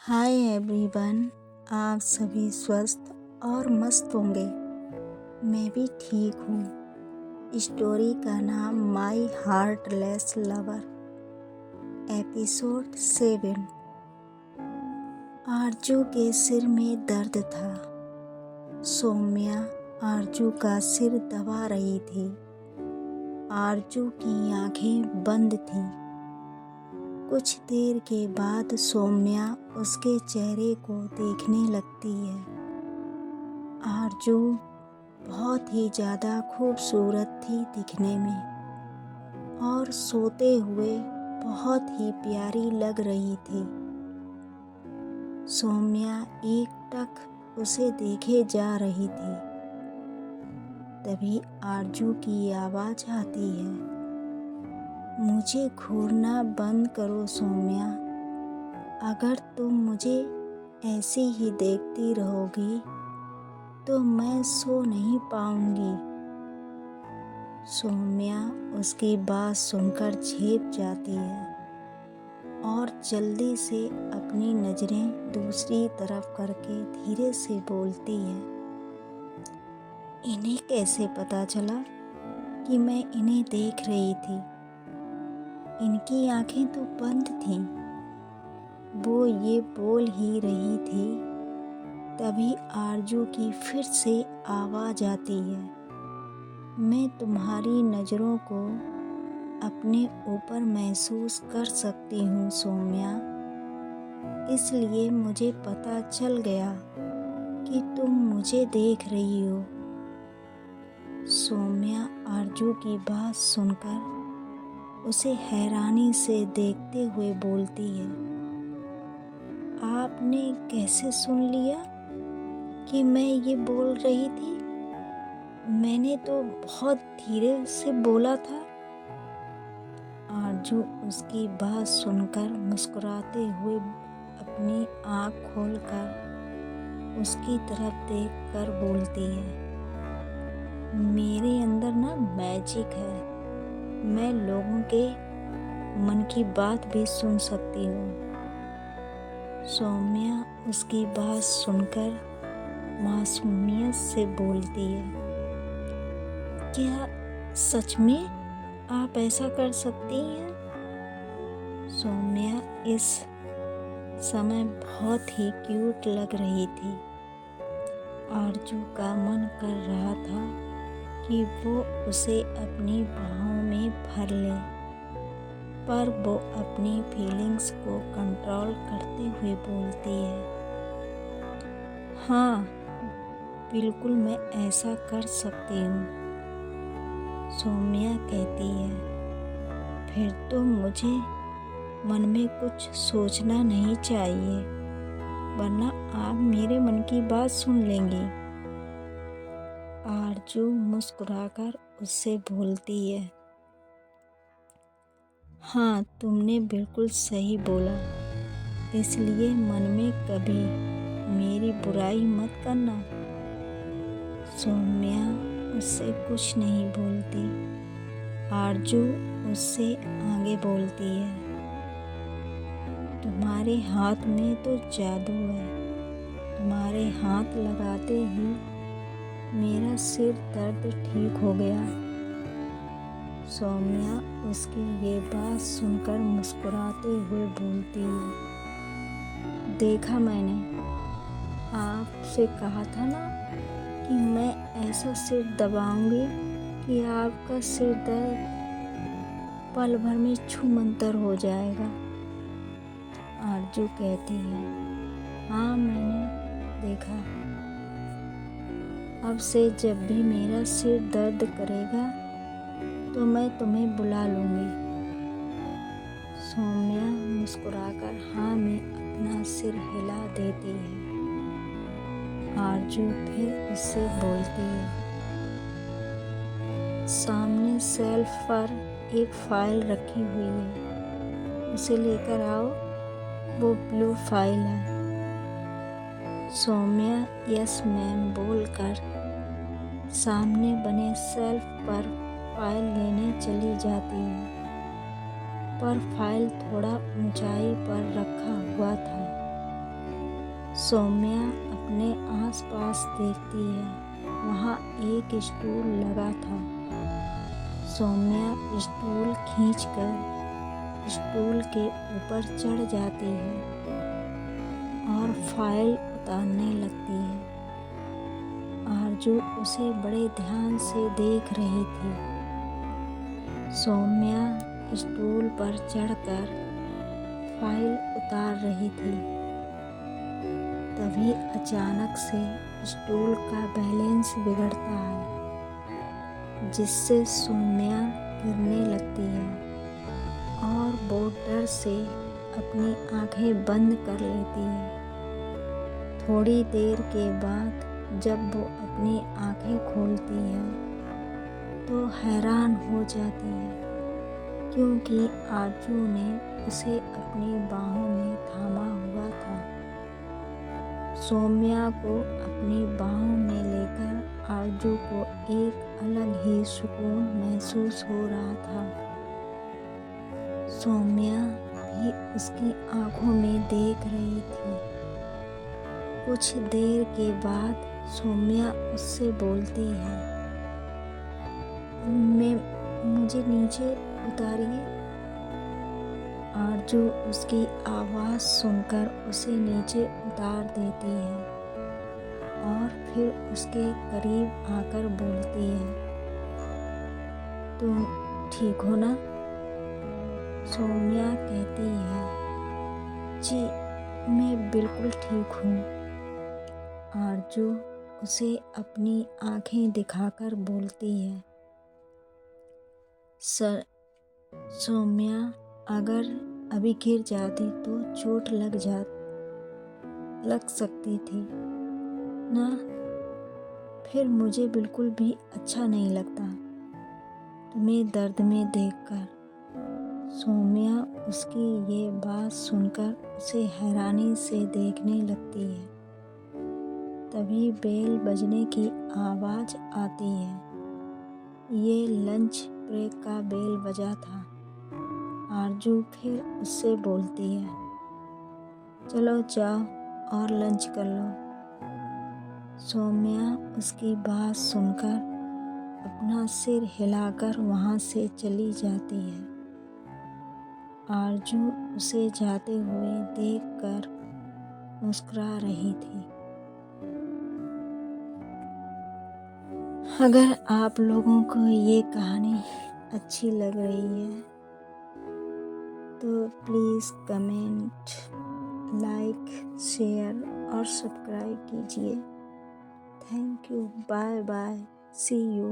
Hi everyone. आप सभी स्वस्थ और मस्त होंगे। मैं भी ठीक हूँ। स्टोरी का नाम माई हार्टलेस लवर, एपिसोड 7। आरजू के सिर में दर्द था। सौम्या आरजू का सिर दबा रही थी। आरजू की आंखें बंद थीं। कुछ देर के बाद सौम्या उसके चेहरे को देखने लगती है। आरजू बहुत ही ज़्यादा खूबसूरत थी दिखने में और सोते हुए बहुत ही प्यारी लग रही थी। सौम्या एकटक उसे देखे जा रही थी। तभी आरजू की आवाज़ आती है, मुझे घूरना बंद करो सौम्या। अगर तुम मुझे ऐसे ही देखती रहोगी तो मैं सो नहीं पाऊंगी। सौम्या उसकी बात सुनकर झेप जाती है और जल्दी से अपनी नज़रें दूसरी तरफ करके धीरे से बोलती है, इन्हें कैसे पता चला कि मैं इन्हें देख रही थी? इनकी आंखें तो बंद थीं। वो ये बोल ही रही थी, तभी आरजू की फिर से आवाज़ आती है, मैं तुम्हारी नज़रों को अपने ऊपर महसूस कर सकती हूँ सौम्या, इसलिए मुझे पता चल गया कि तुम मुझे देख रही हो। सौम्या आरजू की बात सुनकर उसे हैरानी से देखते हुए बोलती है, आपने कैसे सुन लिया कि मैं ये बोल रही थी? मैंने तो बहुत धीरे से बोला था। आरजू उसकी बात सुनकर मुस्कुराते हुए अपनी आँख खोलकर उसकी तरफ देखकर बोलती है, मेरे अंदर ना मैजिक है। मैं लोगों के मन की बात भी सुन सकती हूँ। सौम्या उसकी बात सुनकर मासूमियत से बोलती है, क्या सच में आप ऐसा कर सकती हैं? सौम्या इस समय बहुत ही क्यूट लग रही थी। आरजू का मन कर रहा था कि वो उसे अपनी बाहों में भर ले, पर वो अपनी फीलिंग्स को कंट्रोल करते हुए बोलती है, हाँ बिल्कुल मैं ऐसा कर सकती हूँ। सौम्या कहती है, फिर तो मुझे मन में कुछ सोचना नहीं चाहिए, वरना आप मेरे मन की बात सुन लेंगी। आरजू मुस्कुराकर उससे बोलती है, हाँ तुमने बिल्कुल सही बोला, इसलिए मन में कभी मेरी बुराई मत करना। सौम्या उससे कुछ नहीं बोलती। आरजू उससे आगे बोलती है, तुम्हारे हाथ में तो जादू है। तुम्हारे हाथ लगाते ही मेरा सिर दर्द ठीक हो गया। सौम्या उसकी ये बात सुनकर मुस्कुराते हुए बोलती है, देखा मैंने आपसे कहा था ना कि मैं ऐसा सिर दबाऊंगी कि आपका सिर दर्द पल भर में छूमंतर हो जाएगा। आरजू कहती है, हाँ मैंने देखा। अब से जब भी मेरा सिर दर्द करेगा तो मैं तुम्हें बुला लूँगी। सौम्या मुस्कुराकर हाँ में अपना सिर हिला देती है। आरजू फिर उससे बोलती है, सामने शेल्फ पर एक फाइल रखी हुई है, उसे लेकर आओ, वो ब्लू फाइल है। सौम्या यस मैम बोलकर सामने बने शेल्फ पर फाइल लेने चली जाती है, पर फाइल थोड़ा ऊंचाई पर रखा हुआ था। सौम्या अपने आसपास देखती है। वहाँ एक स्टूल लगा था। सौम्या स्टूल खींचकर स्टूल के ऊपर चढ़ जाती है और फाइल उतारने लगती है। आरजू उसे बड़े ध्यान से देख रही थी। सौम्या स्टूल पर चढ़कर फाइल उतार रही थी। तभी अचानक से स्टूल का बैलेंस बिगड़ता है, जिससे सौम्या गिरने लगती है और वो डर से अपनी आंखें बंद कर लेती है। थोड़ी देर के बाद जब वो अपनी आंखें खोलती है तो हैरान हो जाती है, क्योंकि आरजू ने उसे अपनी बाहों में थामा हुआ था। सौम्या को अपनी बाहों में लेकर आरजू को एक अलग ही सुकून महसूस हो रहा था। सौम्या भी उसकी आंखों में देख रही थी। कुछ देर के बाद सौम्या उससे बोलती है, मुझे नीचे उतारिए। आरजू उसकी आवाज़ सुनकर उसे नीचे उतार देती है और फिर उसके करीब आकर बोलती है, तुम ठीक हो ना? सौम्या कहती है, जी मैं बिल्कुल ठीक हूँ। आरजू उसे अपनी आंखें दिखाकर बोलती है, सौम्या अगर अभी गिर जाती तो चोट लग सकती थी ना। फिर मुझे बिल्कुल भी अच्छा नहीं लगता तुम्हें दर्द में देखकर। सौम्या उसकी ये बात सुनकर उसे हैरानी से देखने लगती है। तभी बेल बजने की आवाज़ आती है। ये लंच ब्रेक का बेल बजा था। आरजू फिर उससे बोलती है, चलो जाओ और लंच कर लो। सौम्या उसकी बात सुनकर अपना सिर हिलाकर वहाँ से चली जाती है। आरजू उसे जाते हुए देखकर मुस्कुरा रही थी। अगर आप लोगों को ये कहानी अच्छी लग रही है तो प्लीज़ कमेंट, लाइक, शेयर और सब्सक्राइब कीजिए। Thank you, bye bye, see you.